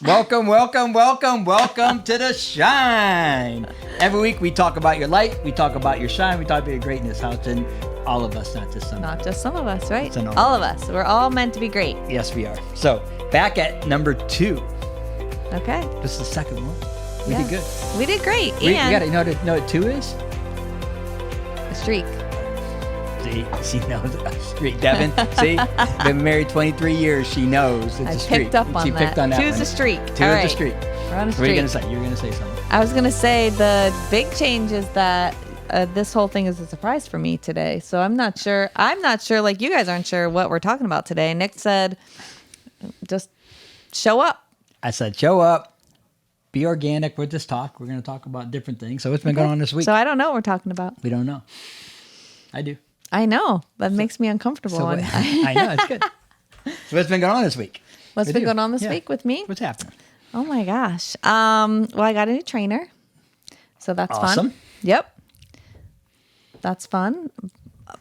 Welcome to the shine. Every week we talk about your light, we talk about your shine, we talk about your greatness, how it's in all of us, not just some. Not just some of us, right? It's in all of us. We're all meant to be great. Yes, we are. So back at number 2. Okay. This is the second one. We did good. We did great. We And got to know what 2 is? a streak. See, she knows a streak. Devin, see, been married 23 years. She knows it's a streak. Picked up on she that. picked on that 2's one. a streak. 2 all is right. a streak. We're on a What are you streak. going to say? You're going to say something. I was going to say the big change is that this whole thing is a surprise for me today. So I'm not sure. Like you guys aren't sure what we're talking about today. Nick said, just show up. I said, show up. Be organic with this talk. We're going to talk about different things. So what's been going on this week? So I don't know what we're talking about. We don't know. I do. I know. That makes me uncomfortable. I know. It's good. So what's been going on this week? What's been going on this week with me? What's happening? Oh my gosh. Well, I got a new trainer. So that's Awesome. fun. Yep. That's fun.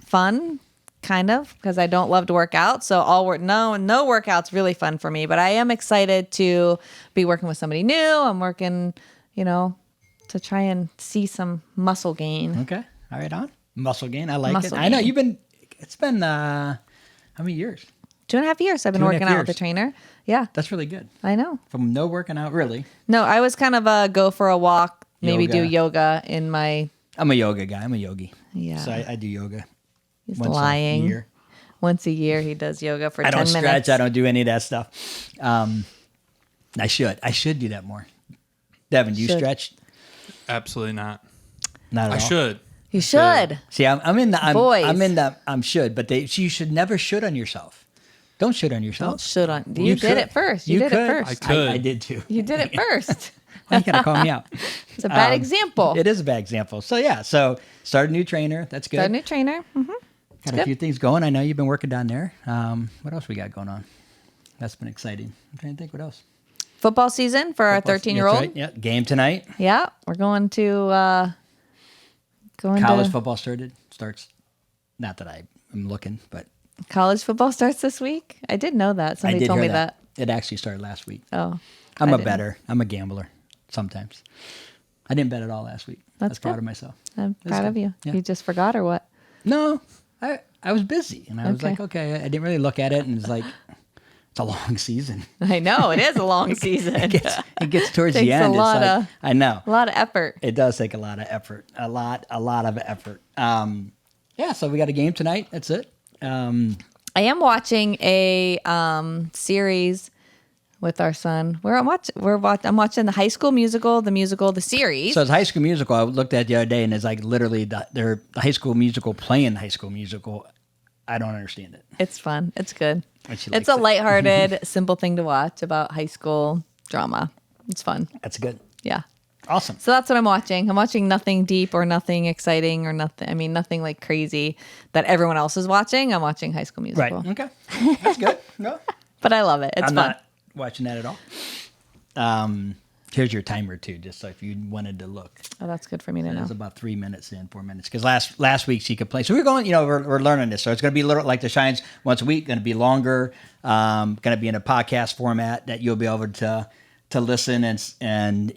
Fun, kind of, because I don't love to work out. So no workout's really fun for me, but I am excited to be working with somebody new. I'm working, to try and see some muscle gain. Okay. All right, on. Muscle gain. I like Muscle it. I know gain. it's been, how many years? 2.5 years I've been 2.5 working out with the years. trainer. Yeah, That's really good. I know. From no working out, really. No, I was kind of a go for a walk, maybe do Yoga. yoga in my, I'm a yoga guy. I'm a yogi. Yeah. So I do yoga. he's once lying. a year. Once a year he does yoga for I 10 don't minutes. stretch. I don't do any of that stuff. I should do that more. Devin, do you Should. stretch? Absolutely not. Not at all. I should. You should. See, I'm in the Boys. I'm in the should, but you should never should on yourself. Don't should on yourself. Don't shoot on. You did it first. You did could. it first. I could. I did too. You did it first. Why you gotta call me out? It's a bad example. It is a bad example. So yeah, start a new trainer. That's good. Got a new trainer. Mm-hmm. Got a good. few things going. I know you've been working down there. What else we got going on? That's been exciting. I'm trying to think what else. Football season for our 13-year-old. That's right. Yeah, game tonight. Yeah, we're going to College football starts. Not that I'm looking, but college football starts this week. I did know that. I Somebody did told hear me that. It actually started last week. Oh, I'm I a didn't. bettor. I'm a gambler sometimes. I didn't bet at all last week. I was That's proud good. of myself. I'm That's proud good. of you. Yeah. You just forgot or what? No, I was busy, and I was Okay. like, okay, I didn't really look at it, and it's like, it's a long season. I know it is a long season. It gets towards the Takes a end. lot it's like, of- I know. A lot of effort. It does take a lot of effort. A lot of effort. Yeah, so we got a game tonight. That's it. I am watching a series with our son. I'm watching the High School Musical, the series. So it's High School Musical. I looked at the other day, and it's like literally the High School Musical playing High School Musical. I don't understand it. It's fun. It's good. And she It's likes a it. lighthearted, simple thing to watch about high school drama. It's fun. That's good. Yeah. Awesome. So that's what I'm watching. I'm watching nothing deep or nothing exciting or nothing like crazy that everyone else is watching. I'm watching High School Right. Musical. Okay. That's good. No, But I love it. It's I'm fun. not watching that at all. Here's your timer too, just so if you wanted to look. Oh, that's good for me to know. It's about 3 minutes in, 4 minutes. Because last week she could play. So we're going, we're learning this. So it's going to be a little like the Shines once a week, going to be longer, going to be in a podcast format that you'll be able to listen and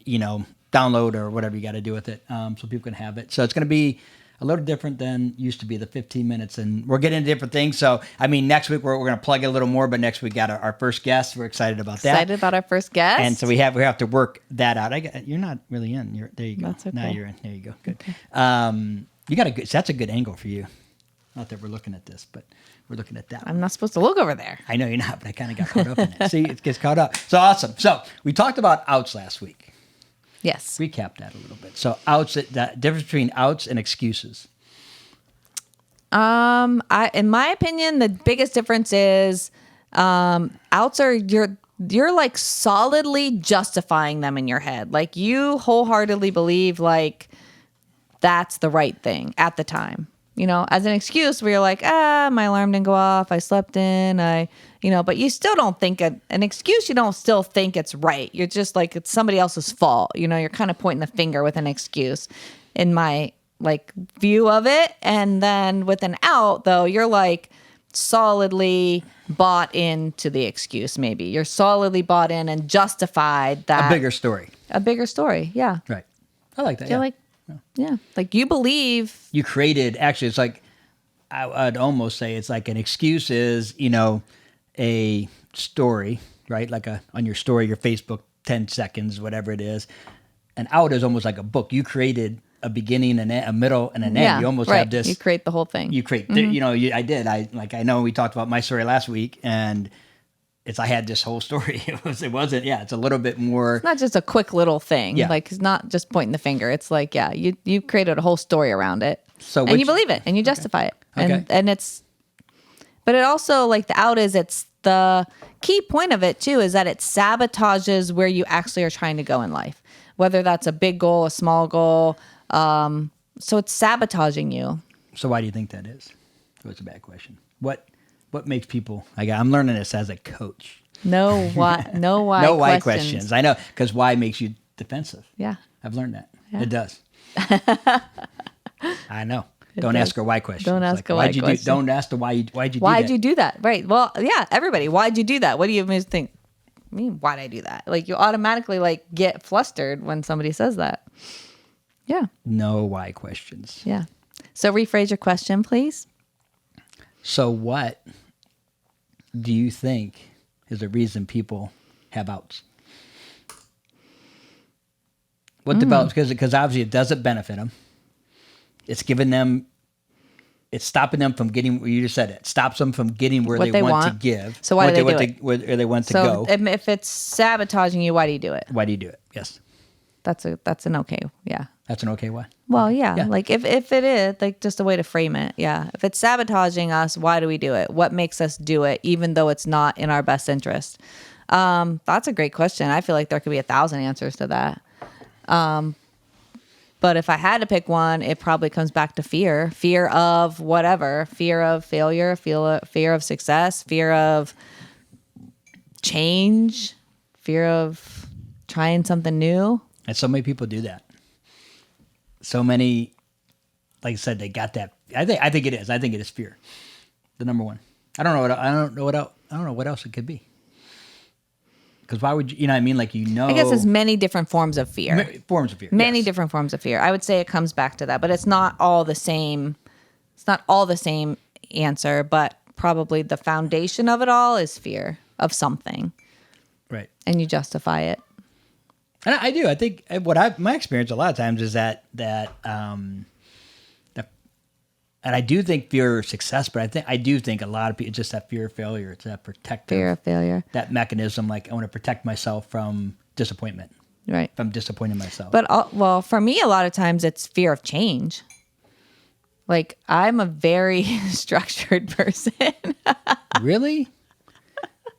download or whatever you got to do with it, so people can have it. So it's going to be a little different than used to be the 15 minutes, and we're getting into different things. So next week we're going to plug it a little more, but next week we got our first guest. We're excited about that. Excited about our first guest. And so we have to work that out. You're not really in. There you go. That's okay. Now you're in. There you go. Good. You got that's a good angle for you. Not that we're looking at this, but we're looking at that. I'm not supposed to look over there. I know you're not, but I kind of got caught up in it. See, it gets caught up. So awesome. So we talked about outs last week. Yes. Recap that a little bit. So outs, the difference between outs and excuses. In my opinion, the biggest difference is outs are you're like solidly justifying them in your head. Like you wholeheartedly believe like that's the right thing at the time. As an excuse where you're like, my alarm didn't go off, I slept in, but you still don't think an excuse, you don't still think it's right. You're just like, it's somebody else's fault. You're kind of pointing the finger with an excuse in my view of it. And then with an out though, you're like, solidly bought into the excuse. Maybe you're solidly bought in and justified that A bigger story. A bigger story. Yeah. Right. I like that. You're Yeah. like, yeah, like you believe. You created, actually, it's like, I'd almost say it's like an excuse is, a story, right? Like on your story, your Facebook, 10 seconds, whatever it is. And out is almost like a book. You created a beginning and a middle and an end. You almost have this. You create the whole thing. You create, I did. I know we talked about my story last week, and I had this whole story. It's a little bit more. It's not just a quick little thing. Yeah. Like it's not just pointing the finger. It's like, you created a whole story around it. So and you believe it and you justify it. Okay. And but it also, like the out is, it's the key point of it too, is that it sabotages where you actually are trying to go in life. Whether that's a big goal, a small goal. So it's sabotaging you. So why do you think that is? That's a bad question. What makes people? I'm learning this as a coach. No why questions. I know, because why makes you defensive. Yeah, I've learned that. Yeah. It does. I know. Don't does. ask her why questions. Don't ask a why question. Don't ask the why'd you do that? Why'd you do that? Right. Well, yeah, everybody. Why'd you do that? What do you think? I mean, why'd I do that? Like you automatically get flustered when somebody says that. Yeah. No why questions. Yeah. So rephrase your question, please. So what do you think is the reason people have outs? What develops? Because obviously it doesn't benefit them. It's giving them. It's stopping them from getting. You just said it. Stops them from getting where What they want to want. give. So why do they do it? Where they want to So go. if it's sabotaging you, why do you do it? Why do you do it? Yes. That's an okay. Yeah. That's an okay why. Well, yeah. Yeah. Like if it is, like, just a way to frame it. Yeah. If it's sabotaging us, why do we do it? What makes us do it, even though it's not in our best interest? That's a great question. I feel like there could be 1,000 answers to that. But if I had to pick one, it probably comes back to fear. Fear of whatever. Fear of failure, fear of success, fear of change, fear of trying something new. And so many people do that. So many, like I said, they got that. I think it is. I think it is fear, the number one. I don't know what else it could be. Because why would you? You know what I mean? Like I guess it's many different forms of fear. Forms of fear. Many yes. different forms of fear. I would say it comes back to that, but it's not all the same. It's not all the same answer, but probably the foundation of it all is fear of something, Right. and you justify it. And I do. I think my experience a lot of times is that and I do think fear of success, but I do think a lot of people, it's just that fear of failure. It's that protective. Fear of failure. That mechanism, like I want to protect myself from disappointment. Right. From disappointing myself. But well, for me, a lot of times it's fear of change. Like I'm a very structured person. Really?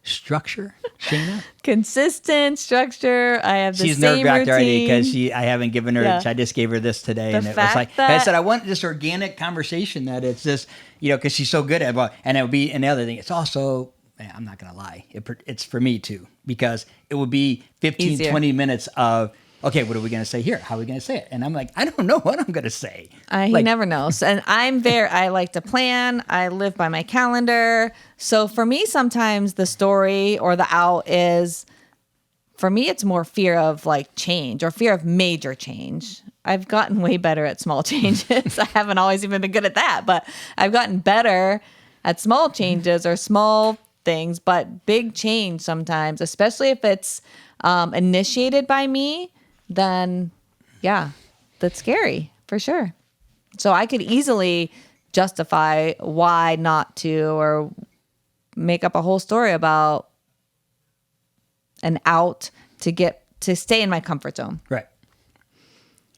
Structure, Shayna? Consistent structure. I have the She's same nerve-wracked already routine. because I haven't given her. Yeah. I just gave her this today, The and it was fact like that- I said, I want this organic conversation that it's just because she's so good at it. And it would be, and the other thing, it's also, I'm not gonna lie, it's for me too, because it would be 15, Easier. 20 minutes of okay, what are we gonna say here? How are we gonna say it? And I'm like, I don't know what I'm gonna say. He never knows. And I like to plan. I live by my calendar. So for me, sometimes the story or the out is, for me, it's more fear of like change or fear of major change. I've gotten way better at small changes. I haven't always even been good at that, but I've gotten better at small changes or small things, but big change sometimes, especially if it's initiated by me, then yeah, that's scary for sure. So I could easily justify why not to, or make up a whole story about an out to stay in my comfort zone. Right.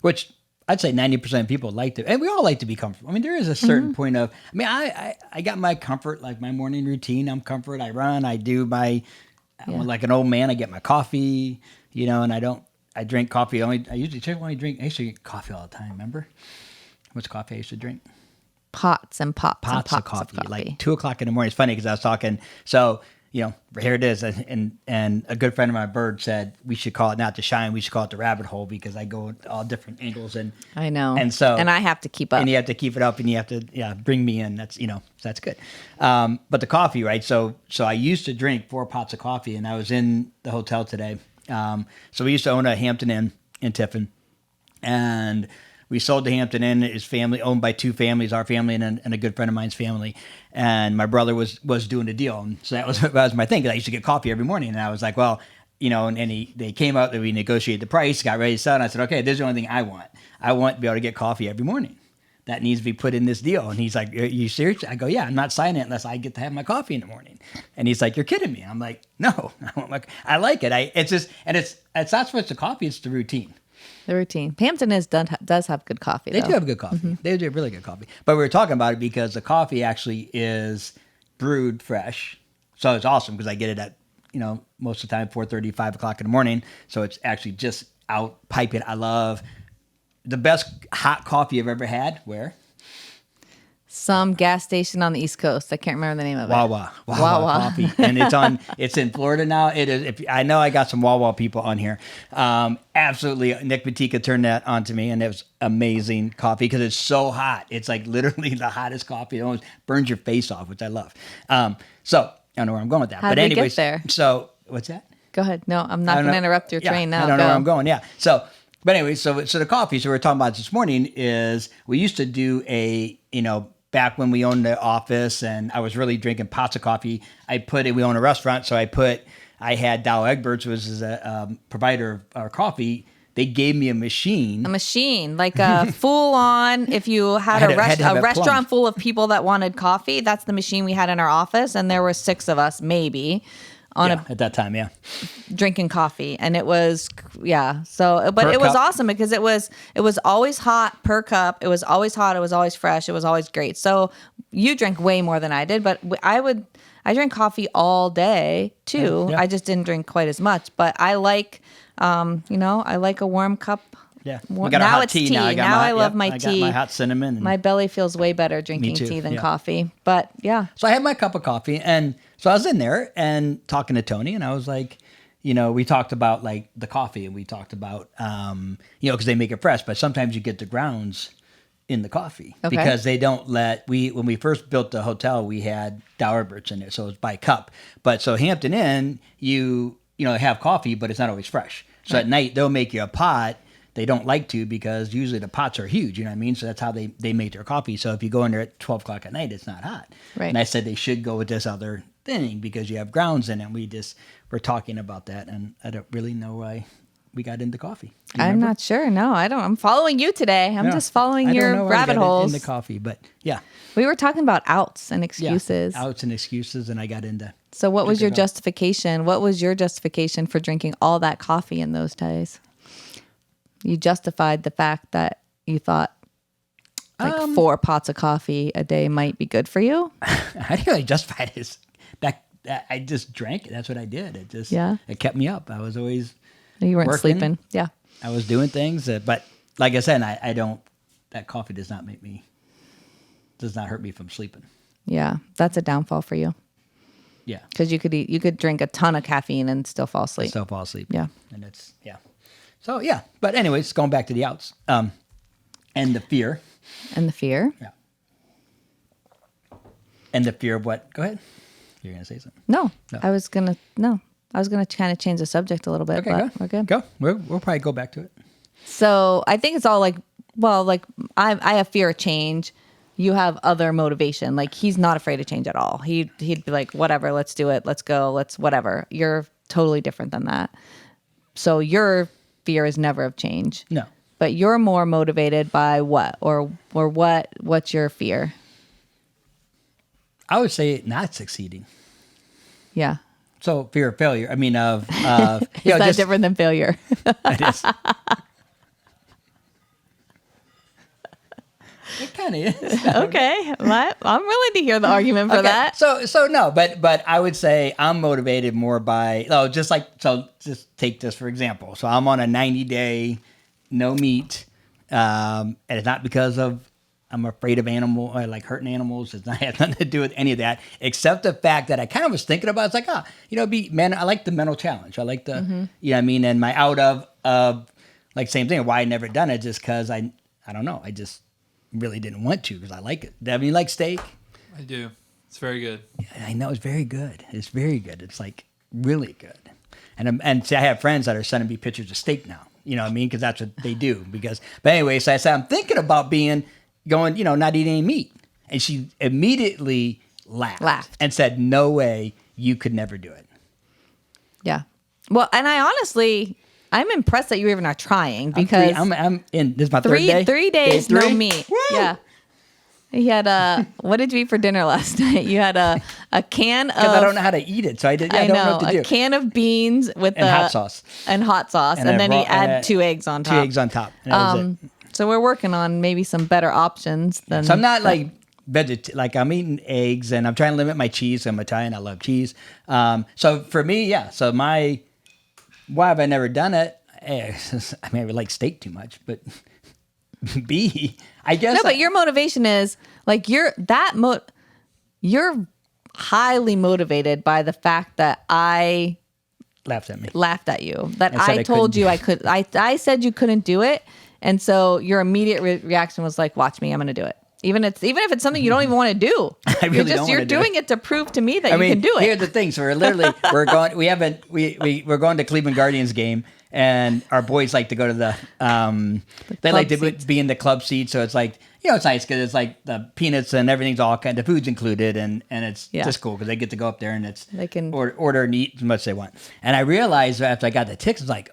Which I'd say 90% of people like to, and we all like to be comfortable. I mean, there is a certain point of, I got my comfort, like my morning routine. I'm comfort. I run. I do my, I'm like an old man. I get my coffee, and I drink coffee. I usually only drink. I used to drink coffee all the time. Remember? What's coffee I used to drink? Pots and pots Pots and of coffee. Like 2:00 in the morning. It's funny because I was talking. So here it is. And a good friend of mine, Bird, said we should call it not the shine, we should call it the rabbit hole because I go all different angles. And I know. And so, and I have to keep up. And you have to keep it up, and you have to bring me in. That's that's good. But the coffee, right? So I used to drink 4 pots of coffee, and I was in the hotel today. So we used to own a Hampton Inn in Tiffin, and we sold the Hampton Inn. It's family owned by 2 families, our family and a good friend of mine's family. And my brother was doing a deal, and so that was my thing. 'Cause I used to get coffee every morning, and I was like, well, and they came out, and we negotiated the price, got ready to sell, and I said, okay, this is the only thing I want. I want to be able to get coffee every morning. That needs to be put in this deal. And he's like, are you serious? I go, yeah, I'm not signing it unless I get to have my coffee in the morning. And he's like, you're kidding me. I'm like, no, I like it. It's not so much the coffee, it's the routine. The routine. Hampton does have good coffee. They though. do have good coffee. Mm-hmm. They do have really good coffee. But we were talking about it because the coffee actually is brewed fresh. So it's awesome because I get it at, most of the time, 4:30, 5 o'clock in the morning. So it's actually just out piping. I love the best hot coffee I've ever had. Where? Some gas station on the East Coast. I can't remember the name of it. Wawa coffee, and it's in Florida now. It is. I know I got some Wawa people on here. Absolutely, Nick Batika turned that on to me, and it was amazing coffee because it's so hot. It's like literally the hottest coffee. It almost burns your face off, which I love. So I don't know where I'm going with that. How but did we anyways, get there? So what's that? Go ahead. No, I'm not going to interrupt your train now. I don't know where I'm going. Yeah. So, but anyway, so the coffee. So we were talking about this morning is we used to do back when we owned the office and I was really drinking pots of coffee. We own a restaurant. So I had Dow Egberts, which is a provider of our coffee. They gave me a machine. Like a full on, if you had a restaurant full of people that wanted coffee, that's the machine we had in our office. And there were 6 of us, maybe. At that time, drinking coffee, and it was So, but it was awesome because it was always hot per cup. It was always hot. It was always fresh. It was always great. So you drank way more than I did, but I drank coffee all day too. Yeah. I just didn't drink quite as much, but I like, I like a warm cup. Yeah, we got now hot it's tea. tea. Now I love my tea. I got my hot cinnamon. And my belly feels way better drinking tea than coffee. But yeah. So I had my cup of coffee, and so I was in there and talking to Tony, and I was like, we talked about like the coffee, and we talked about, because they make it fresh, but sometimes you get the grounds in the coffee because they don't when we first built the hotel, we had Dow Egberts in there, so it was by cup. But so Hampton Inn, you have coffee, but it's not always fresh. So at night they'll make you a pot. They don't like to because usually the pots are huge, you know what I mean? So that's how they make their coffee. So if you go in there at 12 o'clock at night, it's not hot. Right. And I said they should go with this other thing because you have grounds in it. And we're talking about that, and I don't really know why we got into coffee. I'm not sure. No, I don't. I'm following you today. I'm just following your rabbit holes. Into coffee, but yeah. We were talking about outs and excuses. Yeah, outs and excuses, and I got into. So what was your justification? What was your justification for drinking all that coffee in those days? You justified the fact that you thought like 4 pots of coffee a day might be good for you. I didn't really justify it. I just drank it. That's what I did. It kept me up. I was always you weren't working. sleeping. Yeah. I was doing things, but like I said, that coffee does not hurt me from sleeping. Yeah. That's a downfall for you. Yeah. Because you could drink a ton of caffeine and still fall asleep. Yeah. And So yeah, but anyways, going back to the outs, and the fear. And the fear. Yeah. And the fear of what? Go ahead. You're gonna say something. No. I was gonna kind of change the subject a little bit. Okay, but we're good. Go. We'll probably go back to it. So I think it's all like I have fear of change. You have other motivation. Like he's not afraid of change at all. He'd be like, whatever, let's do it. Let's go. Let's whatever. You're totally different than that. So your fear is never of change. No. But you're more motivated by what? Or what's your fear? I would say not succeeding. Yeah. So fear of failure. I mean, of is that different than failure? It is. It kind of is. Okay. I'm willing to hear the argument for that. So no, but I would say I'm motivated more by just take this for example. So I'm on a 90-day no meat, and it's not because of I'm afraid of I like hurting animals. It's not has nothing to do with any of that, except the fact that I kind of was thinking about. It's like, I like the mental challenge. I like the, you know what I mean? And my out of like same thing. Why I never done it just because I don't know. I just really didn't want to because I like it. Devin, you like steak? I do. It's very good. Yeah, I know it's very good. It's very good. It's like really good. And see, I have friends that are sending me pictures of steak now. You know what I mean? Because that's what they do. But anyway, so I said, I'm thinking about going, not eating any meat. And she immediately laughed and said, no way, you could never do it. Yeah. Well, and I'm impressed that you even are trying because I'm in. This is my third day. 3 days, Day 3? no meat. Woo! Yeah. You had what did you eat for dinner last night? You had a can of. Because I don't know how to eat it, so I don't know what to do. A can of beans with hot sauce. And then you add 2 eggs on top. 2 eggs on top. And that was it. So we're working on maybe some better options than. So I'm not like like I'm eating eggs and I'm trying to limit my cheese. I'm Italian. I love cheese. So for me, yeah. So why have I never done it? I mean, I like steak too much, but B, I guess. No, but your motivation is like you're highly motivated by the fact that I laughed at you. That I told you I could. I said you couldn't do it, and so your immediate reaction was like, "Watch me, I'm going to do it." Even if it's something you don't even want to do. I really you're doing it to prove to me that you can do it. Here's the thing. So we're going. We're going to Cleveland Guardians game. And our boys like to go to they like to be in the club seat. So it's like, it's nice because it's like the peanuts and everything's all the food's included. And it's just cool because they get to go up there and they can order and eat as much as they want. And I realized after I got the tickets, like,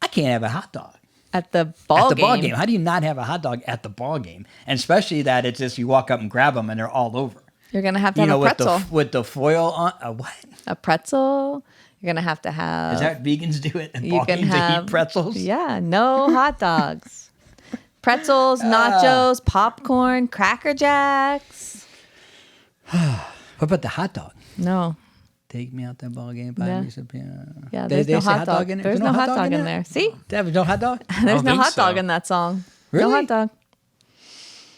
I can't have a hot dog. At the ball game. How do you not have a hot dog at the ball game? And especially that it's just you walk up and grab them and they're all over. You're going to have a pretzel. With the foil on. What? A pretzel. You're going to have. Is that what vegans do it? You can eat pretzels? Yeah, no hot dogs. Pretzels, nachos, popcorn, Cracker Jacks. What about the hot dog? No. Take me out that ball game. Buy me some piano. Yeah, there's no hot dog in there. There's no hot dog in there. See? There's no hot dog? There's no hot dog in that song. Really? No hot dog.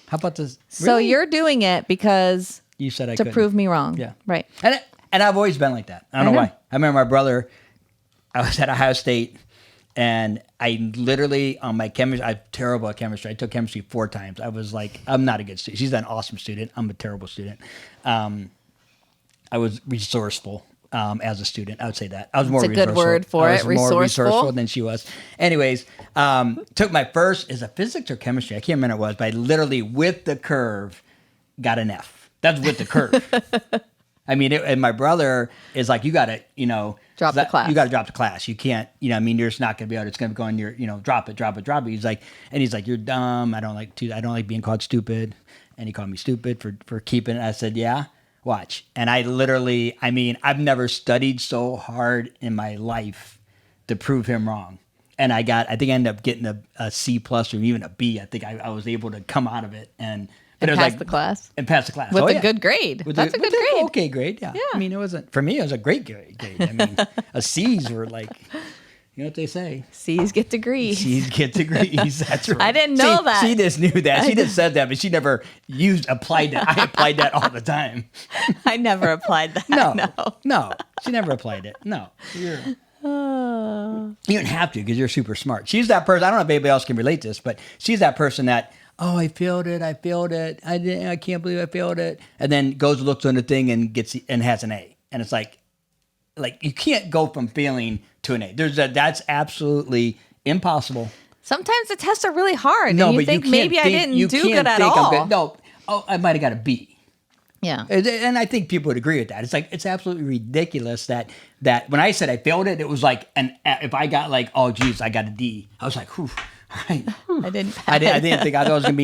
How about this? So you're doing it because you said I to couldn't. prove me wrong. Yeah. Right. And I've always been like that. I don't know why. I remember my brother, I was at Ohio State, and I literally, on my chemistry, I'm terrible at chemistry. I took chemistry 4 times. I was like, I'm not a good student. She's an awesome student. I'm a terrible student. I was resourceful as a student. I would say that. I was more resourceful. It's a good word for it, resourceful. More resourceful than she was. Anyways, took my first, is it physics or chemistry? I can't remember what it was, but I literally, with the curve, got an F. That's with the curve. I mean, and my brother is like, you got to, drop the class. You got to drop the class. You can't, you're just not going to be able to, it's going to go in your, drop it. He's like, you're dumb. I don't like being called stupid. And he called me stupid for keeping it. I said, yeah, watch. And I literally, I've never studied so hard in my life to prove him wrong. And I think I ended up getting a C plus or even a B. I think I was able to come out of it and pass the class. And pass the class. With a good grade. That's a good grade. Okay grade, yeah. It wasn't, for me, it was a great grade. A C's were like, you know what they say? C's get degrees. C's get degrees. That's right. I didn't know that. She just knew that. She just said that, but she never applied that. I applied that all the time. I never applied that. No. She never applied it. No. You don't have to because you're super smart. She's that person. I don't know if anybody else can relate to this, but she's that person that, I failed it. I can't believe I failed it. And then goes and looks on the thing and has an A. And it's like you can't go from failing to an A. That's absolutely impossible. Sometimes the tests are really hard. No, and you think maybe I didn't do good at all. No, I might have got a B. Yeah. And I think people would agree with that. It's like, it's absolutely ridiculous that when I said I failed it, it was like, if I got like, oh geez, I got a D. I was like, whew. Right. I didn't pass. I didn't think I thought it was going to be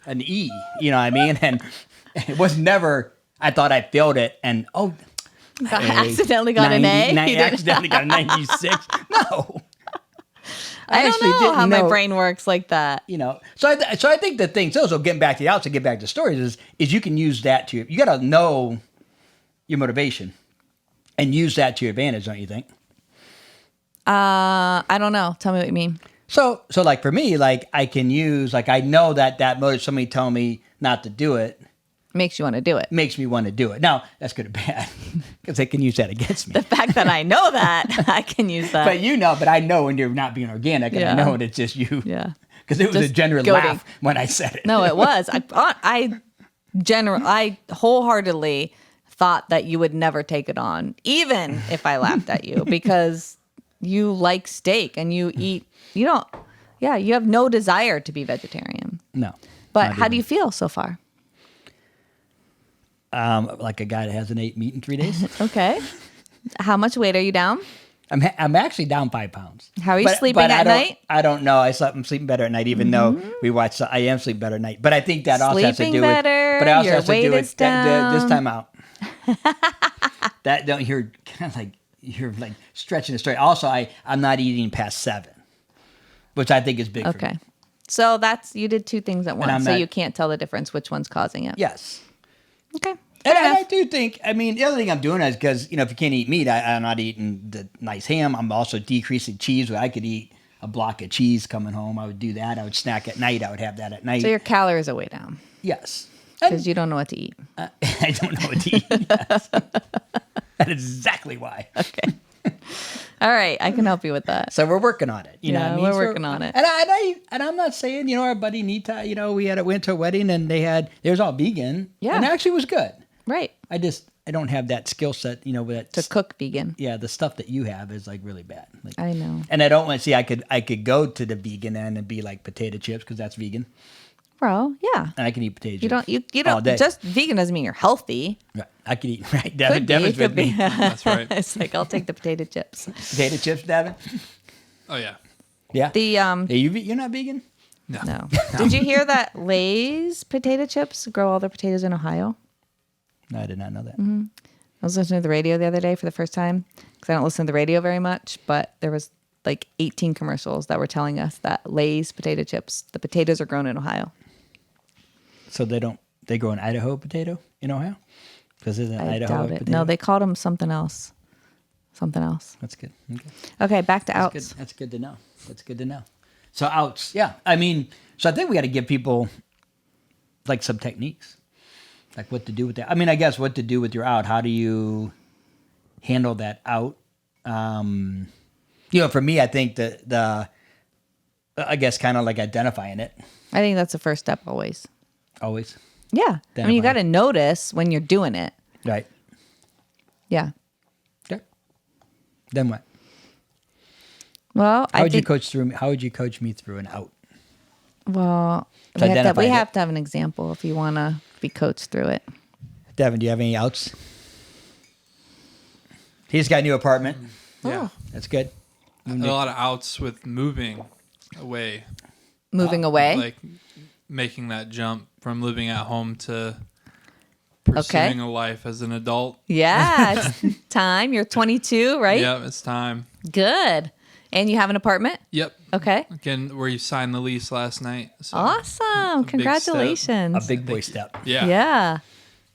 an E, you know what I mean? And it was never, I thought I failed it and, accidentally got an A? Accidentally got a 96. No. I don't know how my brain works like that. So I think the thing, so getting back to the outside, get back to stories is you can use that you got to know your motivation and use that to your advantage, don't you think? I don't know. Tell me what you mean. So like for me, like I can use, like I know that motive, somebody telling me not to do it Makes you want to do it. makes me want to do it. Now, that's good or bad because they can use that against me. The fact that I know that, I can use that. But I know when you're not being organic and I know when it's just you. Yeah. Because it was Just a genuine goading. laugh when I said it. No, it was. I wholeheartly thought that you would never take it on, even if I laughed at you, because you like steak and you have no desire to be vegetarian. No. But how do you feel so far? Like a guy that hasn't ate meat in 3 days. Okay. How much weight are you down? I'm actually down 5 pounds. How are you sleeping at night? I don't know. I'm sleeping better at night, even though we watch. I am sleeping better at night. But I think that also has to Sleeping do better, with. But it also your has to weight do is with this down. time out. That don't you're kind of like you're like stretching it straight. Also, I'm not eating past 7, which I think is big. For Okay. me. So you did 2 things at once. So not- you can't tell the difference which one's causing it. Yes. Okay. And I do think, the other thing I'm doing is because, if you can't eat meat, I'm not eating the nice ham. I'm also decreasing cheese. Where I could eat a block of cheese coming home. I would do that. I would snack at night. I would have that at night. So your calories are way down Yes. because you don't know what to eat. I don't know what to eat. Yes. That is exactly why. Okay. All right. I can help you with that. So we're working on it. You know what I mean? we're working on it. And I'm not saying, our buddy Nita, we went to a wedding and it was all vegan. Yeah. And it actually was good. Right. I don't have that skill set, with that. To cook vegan. Yeah, the stuff that you have is like really bad. Like, I know. And I don't want to see. I could go to the vegan end and be like potato chips because that's vegan, Bro, yeah. and I can eat potato chips. You all don't day. just vegan doesn't mean you're healthy. Right. I could eat. Right, Could Devin. be, Devin's could with me. be. That's right. It's like I'll take the potato chips. Potato chips, Devin. Oh yeah. Yeah. The Hey, you're not vegan? no. Did you hear that Lay's potato chips grow all their potatoes in Ohio? No, I did not know that. I was listening to the radio the other day for the first time because I don't listen to the radio very much, but there was like 18 commercials that were telling us that Lay's potato chips, the potatoes are grown in Ohio. So they grow an Idaho potato in Ohio? Because isn't I Idaho doubt a it. potato? No, they called them something else. Something else. That's good. Okay. Okay, back to That's outs. good. That's good to know. That's good to know. So outs, yeah. So I think we got to give people like some techniques, like what to do with that. I guess what to do with your out. How do you handle that out? For me, I think I guess kind of like identifying it I think that's the first step always. always. Yeah. You Identify. got to notice when you're doing it. Right. Yeah. Okay. Then what? Well, How would you coach me through an out? Well, To identify we it. have to have an example if you want to be coached through it. Devin, do you have any outs? He's got a new apartment. Yeah. That's good. A lot of outs with moving away. Moving away. Like making that jump from living at home to pursuing a life as an adult. Yeah, it's time. You're 22, right? Yeah, it's time. Good. And you have an apartment? Yep. Okay. Again, where you signed the lease last night. So Awesome. big step. Congratulations. A big boy step. Yeah. Yeah.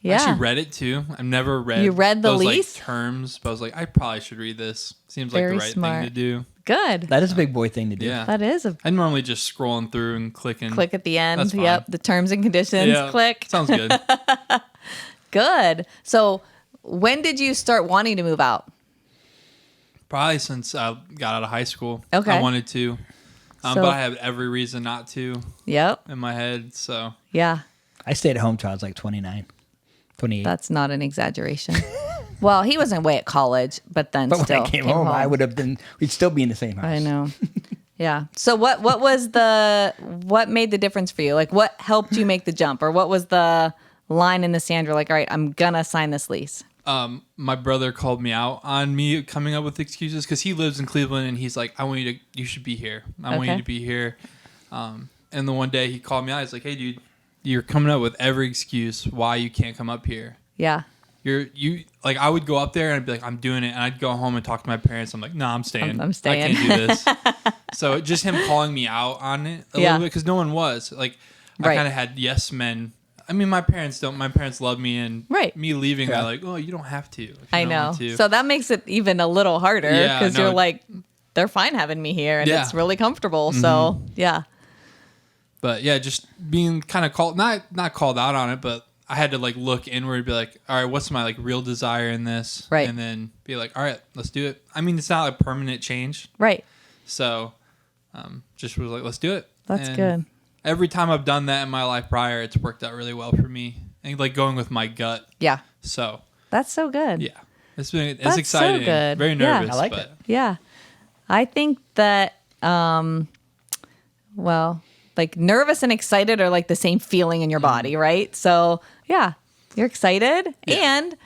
I actually Yeah. read it too. I've never read. You read the those, lease? like, terms, but I was like, I probably should read this. Seems like Very the right smart. thing to do. Good. That is a big boy thing to do. Yeah. That is a I'm normally just scrolling through and clicking. click at the end. That's fine. Yep. The terms and conditions. Yeah, Click. Sounds good. Good. So when did you start wanting to move out? Probably since I got out of high school. Okay. I wanted to. So- But I have every reason not to Yep. in my head. So Yeah. I stayed at home till I was like 29, 28. That's not an exaggeration. Well, he wasn't away at college, but then but still when I came home, we'd still be in the same house. I know. Yeah. So what made the difference for you? Like what helped you make the jump, or what was the line in the sand? You're like, all right, I'm gonna sign this lease. my brother called me out on me coming up with excuses because he lives in Cleveland and he's like, you should be here. I want you Okay. to be here. And the one day he called me out. He's like, hey, dude, you're coming up with every excuse why you can't come up here. Yeah. I would go up there and I'd be like, I'm doing it. And I'd go home and talk to my parents. I'm like, no, I'm staying. I'm staying. I can't do this. So just him calling me out on it a Yeah. little bit because no one was. Like, I Right. kind of had yes men. I mean, my parents don't. My parents love me, and Right. me leaving, Yeah. I like, oh, you don't have to. if you I don't know. want to. So that makes it even a little harder Yeah, because no. you're like, they're fine having me here and Yeah. it's really comfortable. So yeah. But yeah, just being kind of called, not called out on it, but I had to like look inward, be like, all right, what's my like real desire in this? Right. And then be like, all right, let's do it. I mean, it's not a permanent change. Right. So just was like, let's do it. That's And good. Every time I've done that in my life prior, it's worked out really well for me. And like going with my gut. Yeah. So That's so good. yeah, it's That's so exciting. good. Very Yeah. nervous. I like but it. Yeah. I think that, well, like nervous and excited are like the same feeling in your body, right? So, yeah, you're excited. Yeah. And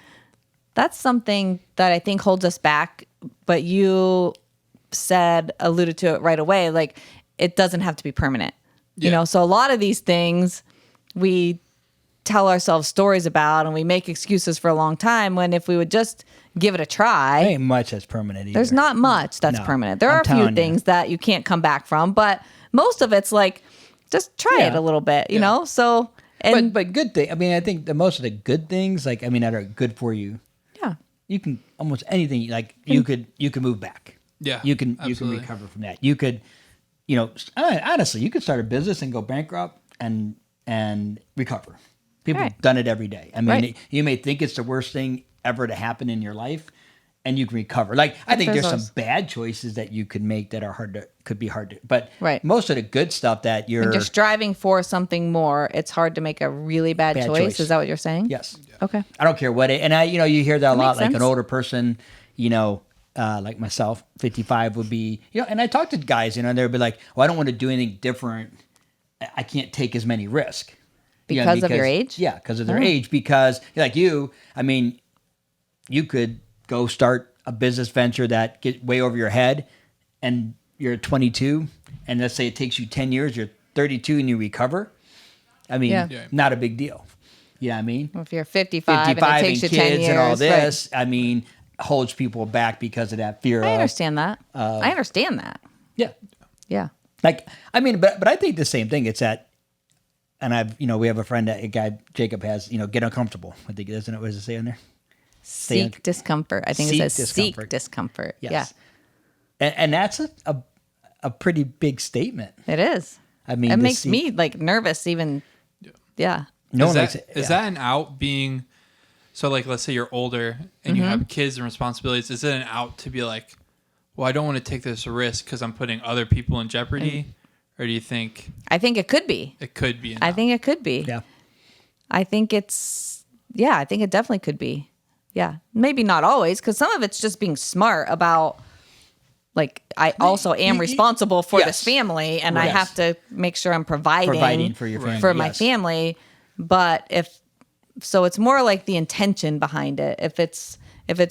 that's something that I think holds us back. But you alluded to it right away. Like, it doesn't have to be permanent. You Yeah. know, so a lot of these things we tell ourselves stories about and we make excuses for a long time when if we would just give it a try. Ain't much that's permanent either. There's not much that's No, permanent. There I'm are a few telling you. things that you can't come back from, but most of it's like just try it Yeah. a little bit, you know? So, and But good thing. I mean, I think most of the good things, like I mean, that are good for you, yeah, you can almost anything. Like you could move back. Yeah, you can absolutely. recover from that. You could, you know, honestly, you could start a business and go bankrupt and recover. People Right. have done it every day. I mean, Right. you may think it's the worst thing ever to happen in your life, and you can recover. Like I think there's there's those. some bad choices that you could make that are could be hard to. But Right. most of the good stuff that when you're striving for something more, it's hard to make a really bad, Bad choice. choice. Is that what you're saying? yes. Okay. I don't care what it, and you hear that a lot. makes Like an sense. older person, like myself, 55 would be, and I talk to guys, and they'd be like, well, I don't want to do anything different. I can't take as many risks. Because of your age? Yeah, because of their age. Because like you, I mean, you could go start a business venture that get way over your head and you're 22 and let's say it takes you 10 years, you're 32 and you recover. I mean, Yeah. Yeah. not a big deal. You know what I mean? If you're 55, 55 and it takes and you 10 kids years. and all right. this, I mean, holds people back because of that fear I of. understand that. I understand that. Yeah. Yeah. Like, I mean, but I think the same thing. It's that, and we have a friend, a guy, Jacob has, get uncomfortable. I think, isn't it? What does it say on there? Seek discomfort. I think it Seek says seek discomfort. discomfort. Yes. And that's a pretty big statement. Yeah, it is. I mean, it to makes see- me like nervous even. Yeah. No is one that, likes it. is Yeah. that an out being, so like, let's say you're older and you have kids and responsibilities. Is it an out to be like, well, I don't want to take this risk because I'm putting other people in jeopardy? Or do you think I think it could be. it could be an I out? think it could be. Yeah. I think I think it definitely could be. Yeah. Maybe not always, because some of it's just being smart about, like, I also am responsible for Yes. this family and I Yes. have to make sure I'm providing for your family. for my yes. family. But so it's more like the intention behind it. If it's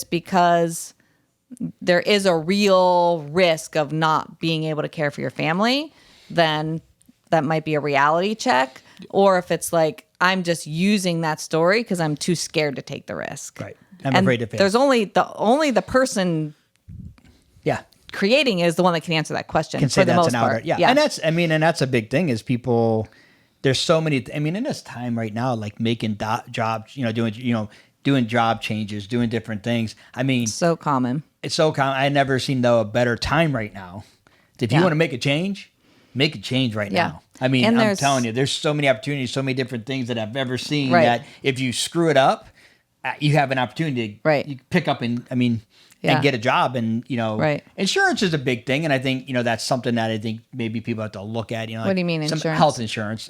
because there is a real risk of not being able to care for your family, then that might be a reality check. Or if it's like, I'm just using that story because I'm too scared to take the risk. Right. I'm And afraid to fail. there's only the person Yeah. creating is the one that can answer that question Can say for the that's most an part. outer. Yeah. And that's a big thing is people, there's so many, in this time right now, like making jobs, doing job changes, doing different things. I mean, So common. it's so common. I never seen a better time right now. If you Yeah. want to make a change right Yeah. now. I mean, And I'm there's- telling you, there's so many opportunities, so many different things that I've ever seen Right. that if you screw it up, you have an opportunity. Right. You pick up and Yeah. and get a job, and Right. insurance is a big thing, and I think that's something that I think maybe people have to look at. What do you mean, some insurance? health insurance.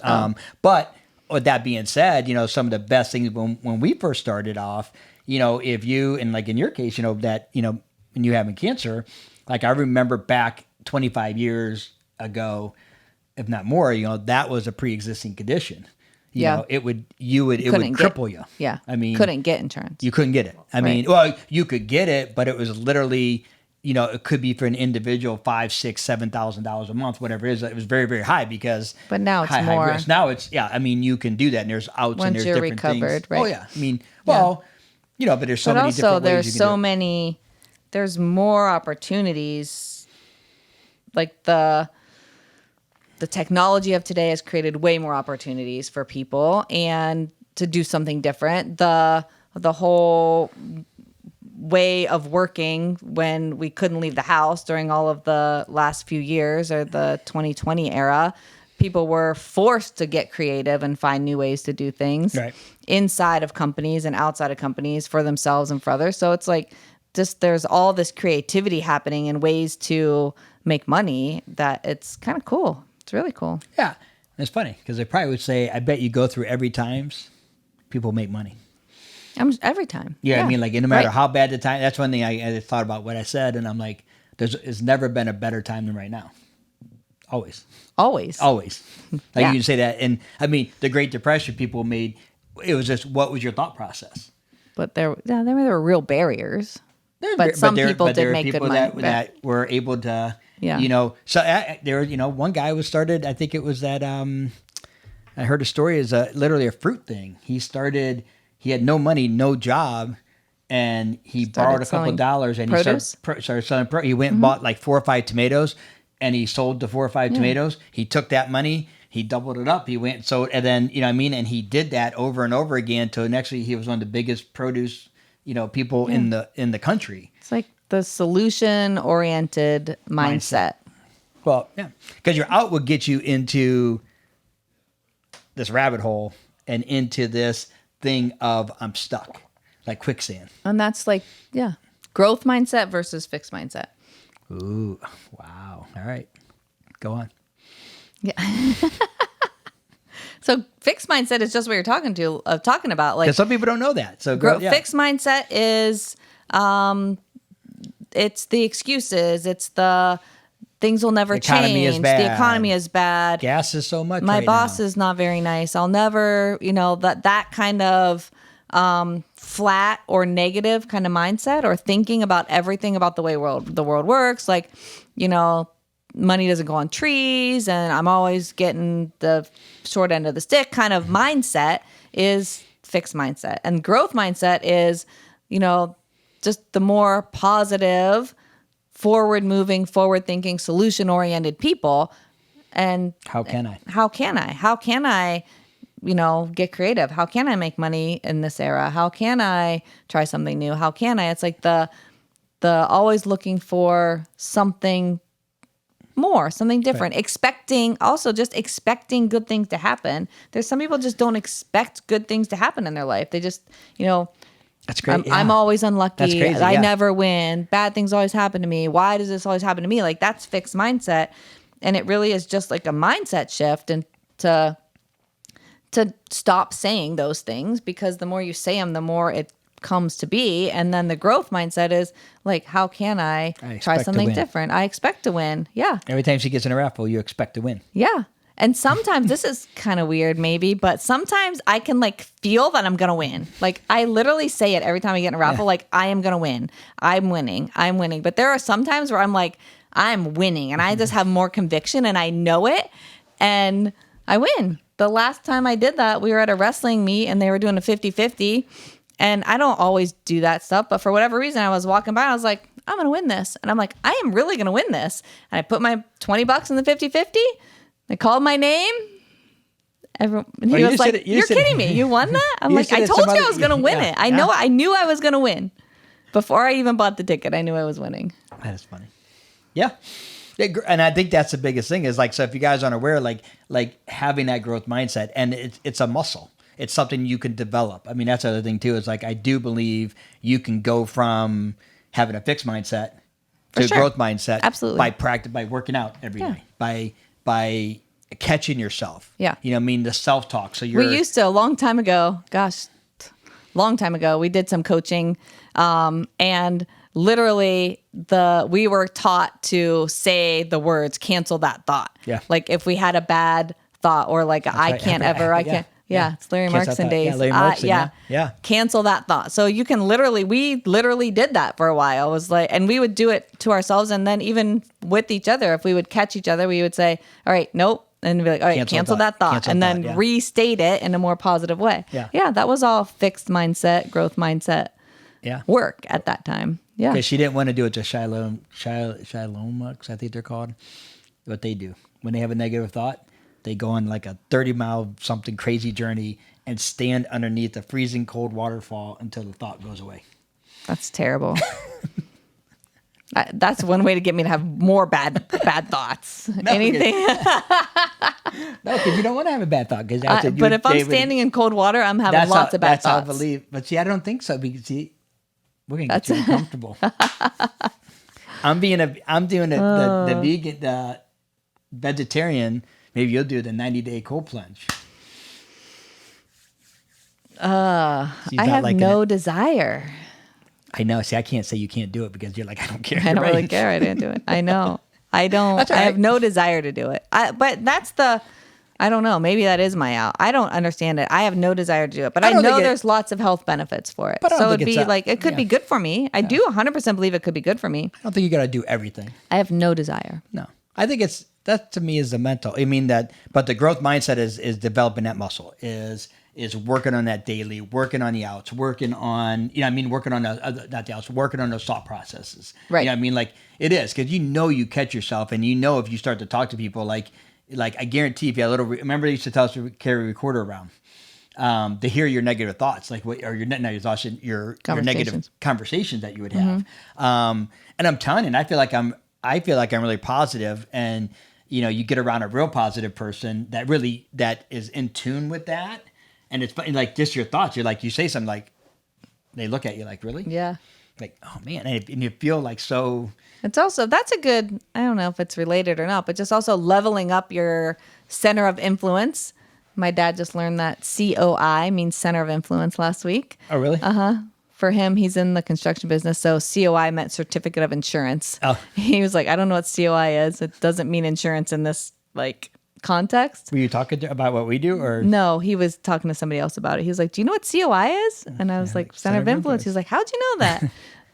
But with that being said, some of the best things when we first started off, if you and like in your case, that when you having cancer, like I remember back 25 years ago, if not more, that was a pre-existing condition. Yeah. It would Couldn't cripple you. Yeah. I mean, couldn't get insurance. you couldn't get it. I mean, well, you could get it, but it was literally, it could be for an individual $5,000, $6,000, $7,000 a month, whatever it is. It was very, very high because. But now it's high more- risk. Now it's you can do that, and there's outs Once and there's you're different recovered, things. right. Oh yeah, I mean, well, but there's so But many also different ways there's you can so do it. many, there's more opportunities. Like the technology of today has created way more opportunities for people and to do something different. The whole way of working when we couldn't leave the house during all of the last few years or the 2020 era. People were forced to get creative and find new ways to do things Right. inside of companies and outside of companies for themselves and for others. So it's like just there's all this creativity happening and ways to make money that it's kind of cool. It's really cool. Yeah. And it's funny because they probably would say, I bet you go through every times people make money. Every time. Yeah, I mean, like, no matter Right. how bad the time, that's one thing I thought about what I said, and I'm like, there's never been a better time than right now. Always. Always. Always. Like, Yeah. you can say that. And, I mean, the Great Depression, people made, it was just, what was your thought process? But there were real barriers. There- But some people there did were make good people money. that were able to, Yeah. so there, one guy was started, I think it was that, I heard a story is literally a fruit thing. He had no money, no job, and he borrowed a couple selling of dollars and produce? he started selling He went and bought like 4 or 5 tomatoes, and he sold the 4 or 5 tomatoes. He took that money, he doubled it up. He went and sold, and then, and he did that over and over again until actually he was one of the biggest produce, people in the country. It's like the solution-oriented mindset. Well, yeah, because your out will get you into this rabbit hole and into this thing of I'm stuck, like quicksand. And that's like, growth mindset versus fixed mindset. Ooh, wow. All right, go on. Yeah. So fixed mindset is just what you're talking about. Like Because some people don't know that. So fixed mindset is, it's the excuses. It's the things will never Economy is change. bad. The economy is bad. Gas is so much. My right boss now. is not very nice. I'll never, that kind of flat or negative kind of mindset or thinking about everything about the way the world works. Like, money doesn't go on trees and I'm always getting the short end of the stick kind of mindset is fixed mindset. And growth mindset is, just the more positive, forward moving, forward thinking, solution oriented people. And How can I? How can I, get creative? How can I make money in this era? How can I try something new? How can I? It's like the always looking for something more, something different, expecting good things to happen. There's some people just don't expect good things to happen in their life. They just, That's great. I'm always unlucky. That's crazy, I yeah. never win. Bad things always happen to me. Why does this always happen to me? Like that's fixed mindset. And it really is just like a mindset shift and to stop saying those things because the more you say them, the more it comes to be. And then the growth mindset is like, how can I try expect to something win. different? I expect to win. Yeah. Every time she gets in a raffle, you expect to win. Yeah. And sometimes this is kind of weird maybe, but sometimes I can like feel that I'm going to win. Like I literally say it every time I get in a raffle, like I am going to win. I'm winning. But there are some times where I'm like, I'm winning and I just have more conviction and I know it and I win. The last time I did that, we were at a wrestling meet and they were doing a 50-50 and I don't always do that stuff, but for whatever reason, I was walking by, I was like, I'm going to win this. And I'm like, I am really going to win this. And I put my $20 in the 50-50. They called my name. And he was like, you're kidding me. You won that? I'm like, I told you I was going to win it. I knew I was going to win. Before I even bought the ticket, I knew I was winning. That is funny. Yeah. And I think that's the biggest thing is like, so if you guys aren't aware, like having that growth mindset and it's a muscle. It's something you can develop. I mean, that's the other thing too, is like, I do believe you can go from having a fixed mindset to a growth mindset. Absolutely. By working out every day, by catching yourself. Yeah. The self-talk. So you're, We used to, a long time ago, we did some coaching and literally we were taught to say the words, cancel that thought. Yeah. Like if we had a bad thought or like I can't ever. Yeah, it's Larry Markson days. Yeah, Larry Markson, yeah. Cancel that thought. So you can we literally did that for a while. It was like, and we would do it to ourselves and then even with each other, if we would catch each other, we would say, all right, nope. And be like, all right, cancel that thought. And then restate it in a more positive way. Yeah. Yeah, that was all fixed mindset, growth mindset work at that time. Yeah. Okay, she didn't want to do it to Shylomics, I think they're called. What they do when they have a negative thought, they go on like a 30-mile something crazy journey and stand underneath a freezing cold waterfall until the thought goes away. That's terrible. That's one way to get me to have more bad thoughts. Anything. No, because you don't want to have a bad thought. But if I'm standing in cold water, I'm having lots of bad that's thoughts. How I believe. But see, I don't think so because see, we're gonna get you uncomfortable. I'm doing the vegan, the vegetarian. Maybe you'll do the 90-day cold plunge. I have no desire. I know. See, I can't say you can't do it because you're like, I don't care. I don't really care. I didn't do it. I know. I don't. That's all right. I have no desire to do it. But that's I don't know. Maybe that is my out. I don't understand it. I have no desire to do it. But I know there's lots of health benefits for it. So it'd be it could be good for me. I do 100% believe it could be good for me. I don't think you got to do everything. I have no desire. No. I think that to me is the mental. I mean but the growth mindset is developing that muscle, is working on that daily, working on the outs, working on, working on not the outs, working on those thought processes. Right. You know what I mean? Like it is, because you catch yourself, and if you start to talk to people, like I guarantee if you have remember they used to tell us to carry a recorder around to hear your negative thoughts, like what, or your negative thoughts, your negative conversations that you would have. And I'm telling you, and I feel like I'm really positive, and you get around a real positive person that is in tune with that. And it's like just your thoughts. You're like, you say something like, they look at you like, really? Yeah. Like, oh man. And you feel like so. It's also, that's a good, I don't know if it's related or not, but just also leveling up your center of influence. My dad just learned that COI means center of influence last week. Oh, really? For him, he's in the construction business. So COI meant certificate of insurance. Oh. He was like, I don't know what COI is. It doesn't mean insurance in this context. Were you talking about what we do, or no? He was talking to somebody else about it. He was like, "Do you know what COI is?" And I was like, "Center of influence." He was like, "How'd you know that?"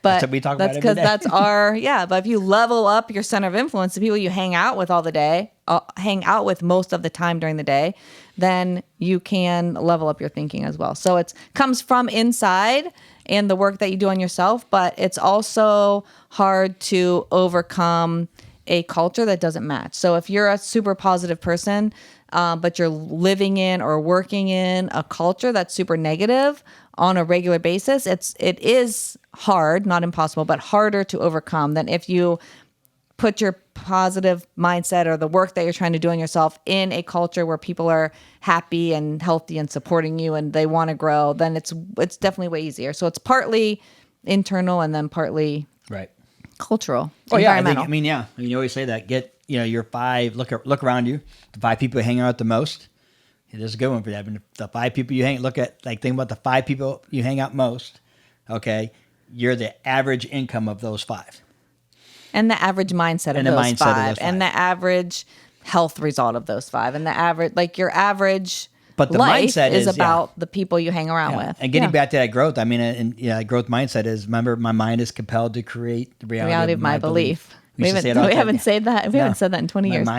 But that's what we talk that's about every day. that's our But if you level up your center of influence, the people you hang out with all the day, hang out with most of the time during the day, then you can level up your thinking as well. So it comes from inside and the work that you do on yourself, but it's also hard to overcome a culture that doesn't match. So if you're a super positive person, but you're living in or working in a culture that's super negative on a regular basis, it is hard, not impossible, but harder to overcome than if you put your positive mindset or the work that you're trying to do on yourself in a culture where people are happy and healthy and supporting you and they want to grow. Then it's definitely way easier. So it's partly internal and then partly right. cultural, environmental. You always say that. Get your 5. Look around you. The 5 people you hang out with the most. There's a good one for that. I mean, the 5 people you think about the 5 people you hang out most. Okay, you're the average income of those 5, and the average mindset of those 5, and the average health result of those 5, and the average your average. But the life mindset is about the people you hang around with. And getting back to that growth, growth mindset is, remember, my mind is compelled to create the reality of my belief. We haven't said that in 20 years. My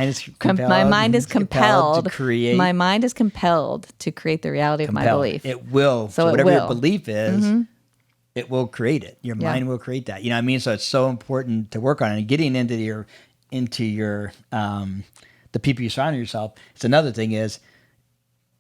mind is compelled to create. My mind is compelled to create the reality of my belief. It will. So whatever your belief is, it will create it. Your mind will create that. You know what I mean? So it's so important to work on it. And getting into your the people you surround yourself. It's another thing is,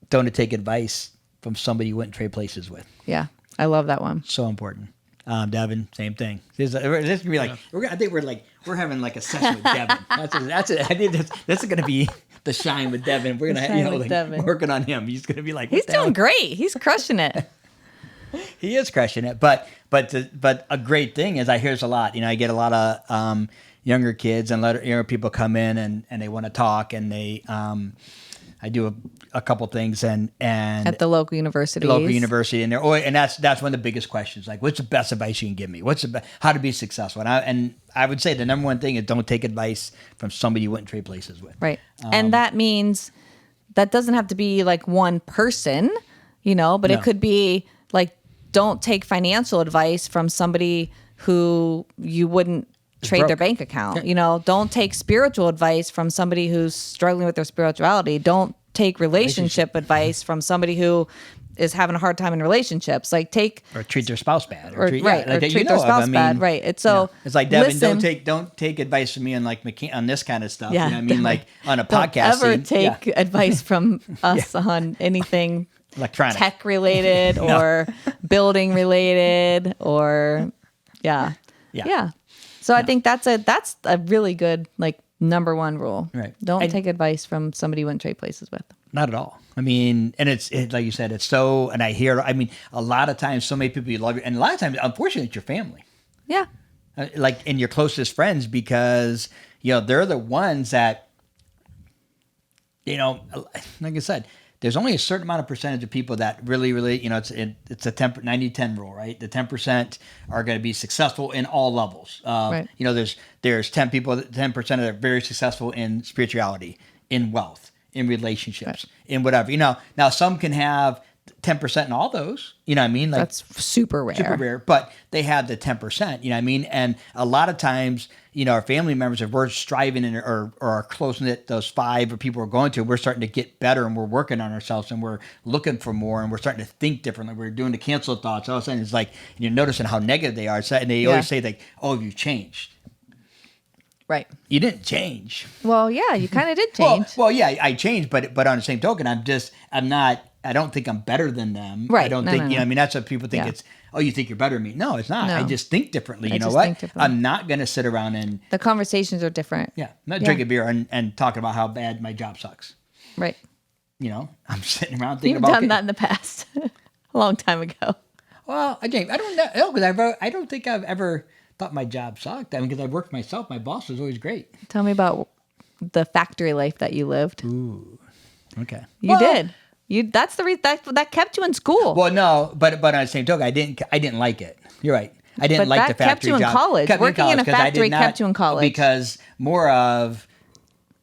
don't take advice from somebody you wouldn't trade places with. Yeah, I love that one. So important. Devin, same thing. This is gonna be like I think we're having like a session with Devin. That's it. I think this is gonna be the shine with Devin. We're gonna working on him. He's gonna be like, he's doing great. He's crushing it. He is crushing it. But a great thing is I hear this a lot. I get a lot of younger kids and younger people come in and they want to talk, and they I do a couple things and at the local university, and that's one of the biggest questions. Like, what's the best advice you can give me? How to be successful? And I would say the number one thing is, don't take advice from somebody you wouldn't trade places with. Right, and that means that doesn't have to be like one person, but it could be like, don't take financial advice from somebody who you wouldn't trade their bank account. Don't take spiritual advice from somebody who's struggling with their spirituality. Don't take relationship advice from somebody who is having a hard time in relationships. Or treat their spouse bad, or treat their spouse bad. Right. It's like, Devin, don't take advice from me on on this kind of stuff. Yeah, on a podcast. Don't ever take advice from us on anything electronic, tech related or building related or Yeah. Yeah. Yeah. So I think that's a really good like number one rule. Right. Don't take advice from somebody you wouldn't trade places with. Not at all. I mean, and it's like you said, it's so, and I hear, I mean, a lot of times, so many people you love you, and a lot of times, unfortunately, it's your family, Yeah. like, and your closest friends, because, they're the ones that, like I said, there's only a certain amount of percentage of people that really, really, it's a 90-10 rule, right? The 10% are going to be successful in all levels. Right. There's 10% that are very successful in spirituality, in wealth, in relationships, in whatever. Now some can have 10% in all those. You know what I mean? Like, That's super rare. super rare, but they have the 10%, you know what I mean? And a lot of times, our family members, if we're striving or are close knit, those 5 or people we're going to, we're starting to get better and we're working on ourselves and we're looking for more and we're starting to think differently. We're doing the canceled thoughts. All of a sudden, it's like, you're noticing how negative they are. And they always say, like, oh, you've changed. Right. You didn't change. Well, yeah, you kind of did change. Well, yeah, I changed, but on the same token, I don't think I'm better than them. Right. I don't No, think, no, you know no. what I mean? That's what people think. Yeah. It's, oh, you think you're better than me. No, it's not. No. I just think differently. I You know just what? think differently. I'm not going to sit around and, The conversations are different. I'm not drinking beer and talking about how bad my job sucks. Right. I'm sitting around thinking You've about, done that in the past. A long time ago. well, I don't know, because I don't think I've ever thought my job sucked. I mean, because I've worked for myself. My boss was always great. Tell me about the factory life that you lived. Ooh. Okay. You did. That's the reason that kept you in school. Well, no, but on the same token, I didn't like it. You're right. I didn't But like that the factory kept you in job. college. Kept me Working in a 'cause I did factory not- kept you in college. Because more of,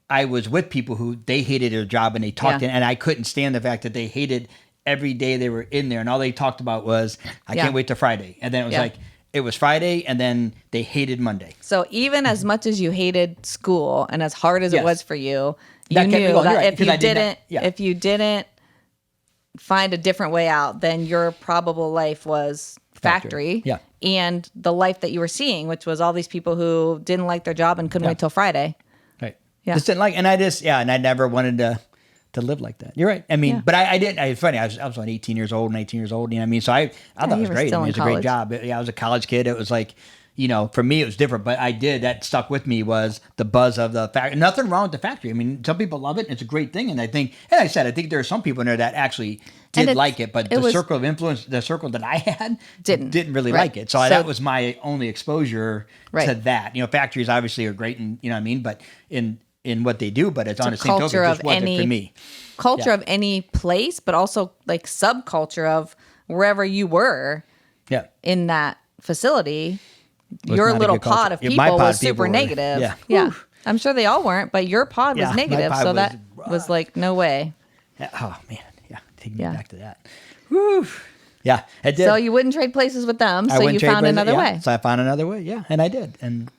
I was with people who they hated their job and they talked Yeah. and I couldn't stand the fact that they hated every day they were in there and all they talked about was, I Yeah. can't wait till Friday. And then it was Yeah. like, it was Friday and then they hated Monday. So even as much as you hated school and as hard as it Yes. was for you, you That kept me knew going. You're that right, if because you I did not- didn't, yeah. if you didn't find a different way out, then your probable life was factory. Yeah. And the life that you were seeing, which was all these people who didn't like their job and couldn't wait till Friday. Right. Yeah. Just didn't like, and I never wanted to live like that. You're right. I mean, Yeah. but I didn't. It's funny. I was only 18 years old, 19 years old. You know what I mean? So I thought it you was were great. still I mean, in it was a great college. job. I was a college kid. It was like, for me, it was different. But that stuck with me was the buzz of the factory. Nothing wrong with the factory. I mean, some people love it. And it's a great thing. And I think there are some people in there that actually did it's- like it. But it the was- circle of influence, the circle that I had, Didn't. really Right. like it. So, that was my only exposure Right. to that. Factories obviously are great, and you know what I mean. But in what they do, but it's on the same token, culture it of just wasn't for me. culture Yeah. of any place, but also like subculture of wherever you were Yeah. in that facility. Was Your not a little good culture. pod of Yeah, people my pod was of people super were- negative. yeah. Yeah. Whew. I'm sure they all weren't, but your pod Yeah, was my negative. pod So was that was rough. like, no way. Yeah. Oh man, yeah. Take me Yeah. back to that. Woo. Yeah, it did. So you wouldn't trade places with them. I So wouldn't you trade found places, another yeah. way. So I found another way. Yeah, and I did. And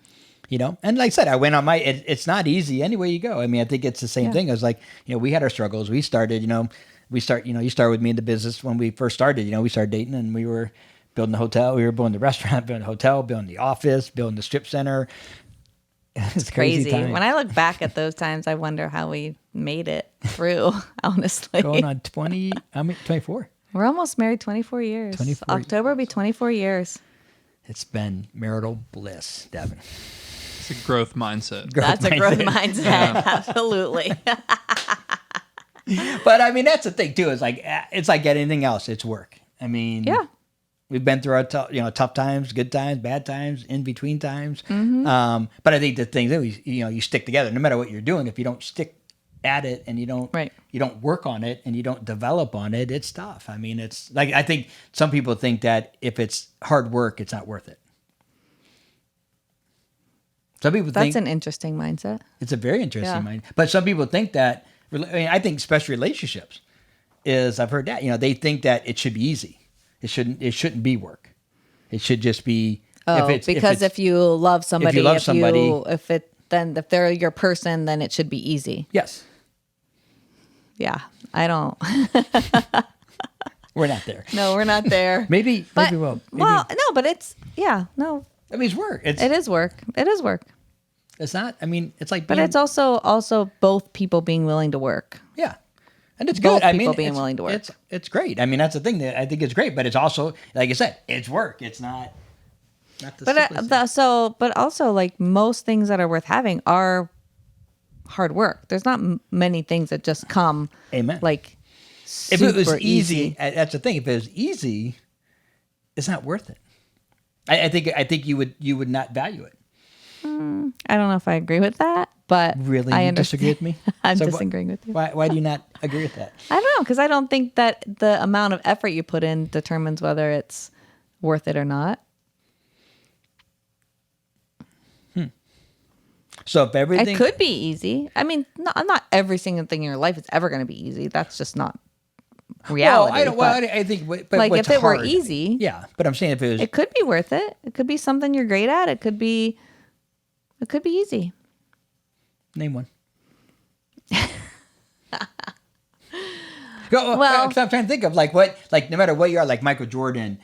and like I said, I went on my. It's not easy anywhere you go. I mean, I think it's the same thing. It was like we had our struggles. We started. You started with me in the business when we first started. We started dating and we were building the hotel. We were building the restaurant, building the hotel, building the office, building the strip center. It's Crazy. time. When I look back at those times, I wonder how we made it through, honestly. Going on 24. We're almost married 24 years. 24 October will be 24 years. It's been marital bliss, Devin. It's a growth mindset. That's a growth mindset. Absolutely. But I mean, that's the thing too. It's like anything else. It's work. I mean, Yeah. we've been through our tough times, good times, bad times, in between times. Mm-hmm. But I think the thing is, you stick together no matter what you're doing. If you don't stick at it and you don't work on it and you don't develop on it, it's tough. I mean, it's like, I think some people think that if it's hard work, it's not worth it. Some people think That's an interesting mindset. it's a very interesting Yeah. mind. But some people think that, I think especially relationships is, I've heard that, they think that it should be easy. It shouldn't be work. It should just be, Because if you love somebody, if if they're your person, then it should be easy. yes, Yeah. I don't. we're not there. No, we're not there. Maybe we'll. Well, no, but no, I mean, it's work. it is work. It is work. It's not. I mean, it's like. But it's also both people being willing to work. Yeah, and it's both good. I people mean, being it's, willing to work. It's great. I mean, that's the thing that I think it's great. But it's also, like I said, it's work. It's not. Not the But simplicity. but also like most things that are worth having are hard work. There's not many things that just come. Amen. Like if it was super easy, that's the thing. If it was easy, it's not worth it. I think you would not value it. I don't know if I agree with that, but Really, I you understand. disagree with me? I'm So disagreeing with you. Why do you not agree with that? I don't know, because I don't think that the amount of effort you put in determines whether it's worth it or not. So if everything It could be easy. I mean, not every single thing in your life is ever going to be easy. That's just not reality. I think, but like what's if it were hard- easy, yeah. But I'm saying if it was, it could be worth it. It could be something you're great at. It could be easy. name one. Well, Well- I'm trying to think of like no matter what you are, like Michael Jordan,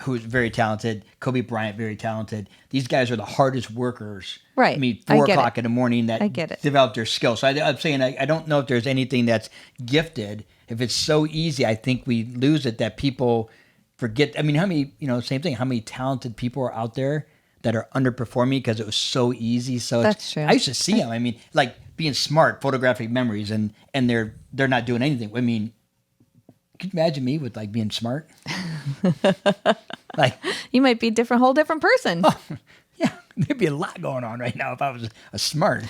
who's very talented, Kobe Bryant, very talented. These guys are the hardest workers. Right. I mean, I 4 get o'clock it. in the morning that I get it. develop their skills. So I'm saying I don't know if there's anything that's gifted. If it's so easy, I think we lose it. That people forget. I mean, how many same thing. How many talented people are out there that are underperforming because it was so easy? So That's true. I used to see them. I mean, like being smart, photographic memories, and they're not doing anything. I mean, could you imagine me with like being smart? Like, You might be a whole different person. yeah, there'd be a lot going on right now if I was a smart.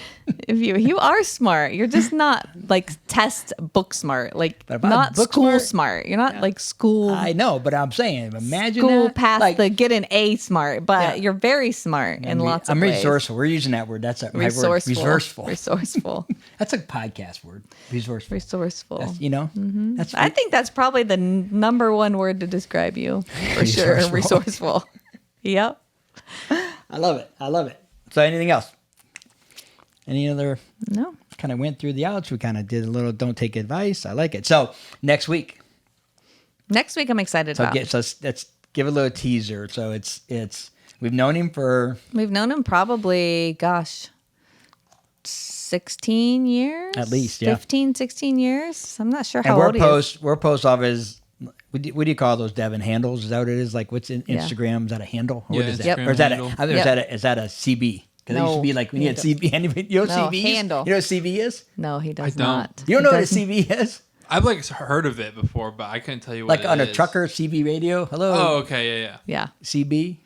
If you are smart, you're just not like test book smart, like But if I'm not book school smart- smart. You're not like school I know, but I'm saying, imagine school that. past like, the get an A smart, but Yeah. you're very smart in lots of I'm ways. resourceful. We're using that word. That's my word. Resourceful. Resourceful. That's a podcast word. Resourceful. Resourceful. That's, that's I think that's probably the number one word to describe you for sure. Resourceful. Resourceful. Yep. I love it. I love it. So anything else? Any other? No. Kind of went through the outs. We kind of did a little don't take advice. I like it. So next week. Next week, I'm excited about. Let's give a little teaser. So it's we've known him for We've known him probably, 16 years? At least, yeah. 15, 16 years. I'm not sure and how old he is. we're post off his. What do you call those, Devin? Handles? Is that what it is? Like what's in Yeah. Instagram? Is that a handle? Or Yeah, what is that? Instagram Or is that handle. is that a CB? Because it used to No. be like when you had Handle. CB. Anybody, you know what No, CB is? handle. You know what CB is? No, he does don't. not. You don't He know what a doesn't. CB is? I've like heard of it before, but I couldn't tell you what Like it on a is. trucker, CB radio. Hello, Oh, okay, yeah. Yeah. CB.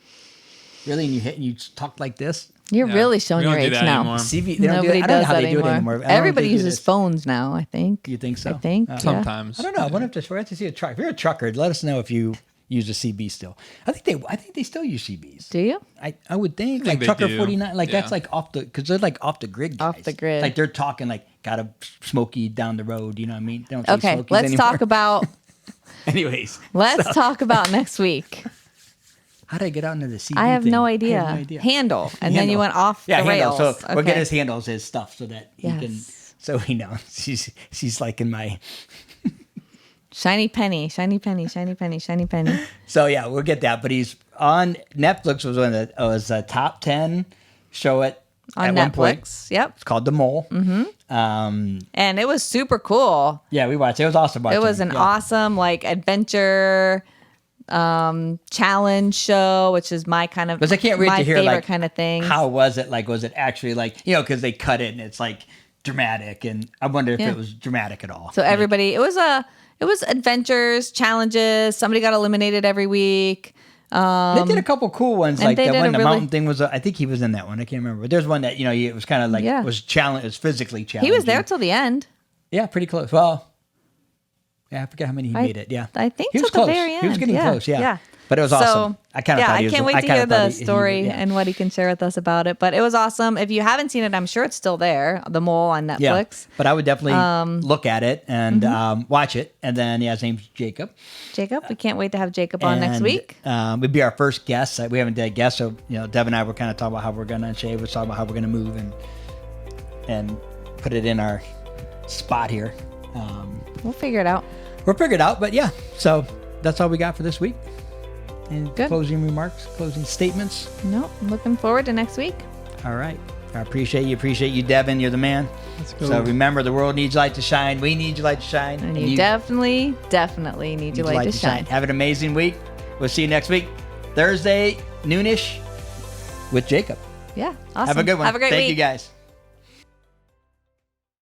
Really? And you talk like this? You're Yeah. really showing We your don't do age that now. anymore. CB. They don't do Nobody it. I don't know does how that they do it anymore. I don't know if Everybody they do uses this. phones now, I think. You think so? I think. Oh. yeah. Sometimes. I don't know. I wonder if we're to see a truck. If you're a trucker, let us know if you use a CB still. I think they still use CBs. Do you? I would think, I think like they Trucker do. 49, like Yeah. that's like because they're like off the grid guys. Off the grid. Like they're talking like got a Smoky down the road, you know what I mean? They don't say Okay, Smokies let's anymore. talk about Anyways, next week. how did I get out into the CB I have thing? no I idea. have no idea. Handle, and then you Handle. went off Yeah, the handle. rails. So we'll get Okay. his handles, his stuff, so that he can. Yes. So he knows she's like in my. Shiny penny, shiny penny, shiny penny, shiny penny. So yeah, we'll get that. But he's on Netflix. Was a top 10 show at On one point. Netflix. Yep. It's called The Mole. Mm-hmm. And it was super cool. Yeah, we watched. It was awesome. It was watching. an Yeah. awesome like adventure challenge show, which is my kind of Because I can't wait my to hear favorite like kind of thing. How was it? Like, was it actually like because they cut it and it's like dramatic, and I wonder if Yeah. it was dramatic at all. So everybody, it was adventures, challenges. Somebody got eliminated every week. They did a couple cool ones, and like they that did one. a The really- mountain thing was. I think he was in that one. I can't remember. But there's one that it was kind of like Yeah. was challenge. It was physically challenging. He was there till the end. Yeah, pretty close. Well, yeah, I forget how many he made it. Yeah, I think he was till the close. very end. He was getting Yeah, close. Yeah. yeah. But it was awesome. I kind of thought he was. I can't wait to kinda hear the thought he- story yeah. and what he can share with us about it. But it was awesome. If you haven't seen it, I'm sure it's still there. The Mole on Netflix. Yeah, but I would definitely look at it and watch it. And then, his name's Jacob. Jacob, we can't wait to have Jacob on next And, week. Would be our first guest. We haven't done a guest, so Deb and I were kind of talking about how we're gonna. Shay was talking about how we're gonna move and put it in our spot here. We'll figure it out. We're figured out, but yeah. So that's all we got for this week. And Good. closing remarks, closing statements. No, I'm looking forward to next week. All right. I appreciate you. Appreciate you, Devin. You're the man. Let's go. So remember, the world needs light to shine. We need your light to shine. And you definitely need your light to shine. Have an amazing week. We'll see you next week. Thursday, noonish with Jacob. Yeah. Awesome. Have a good one. Have a great Thank week. you guys.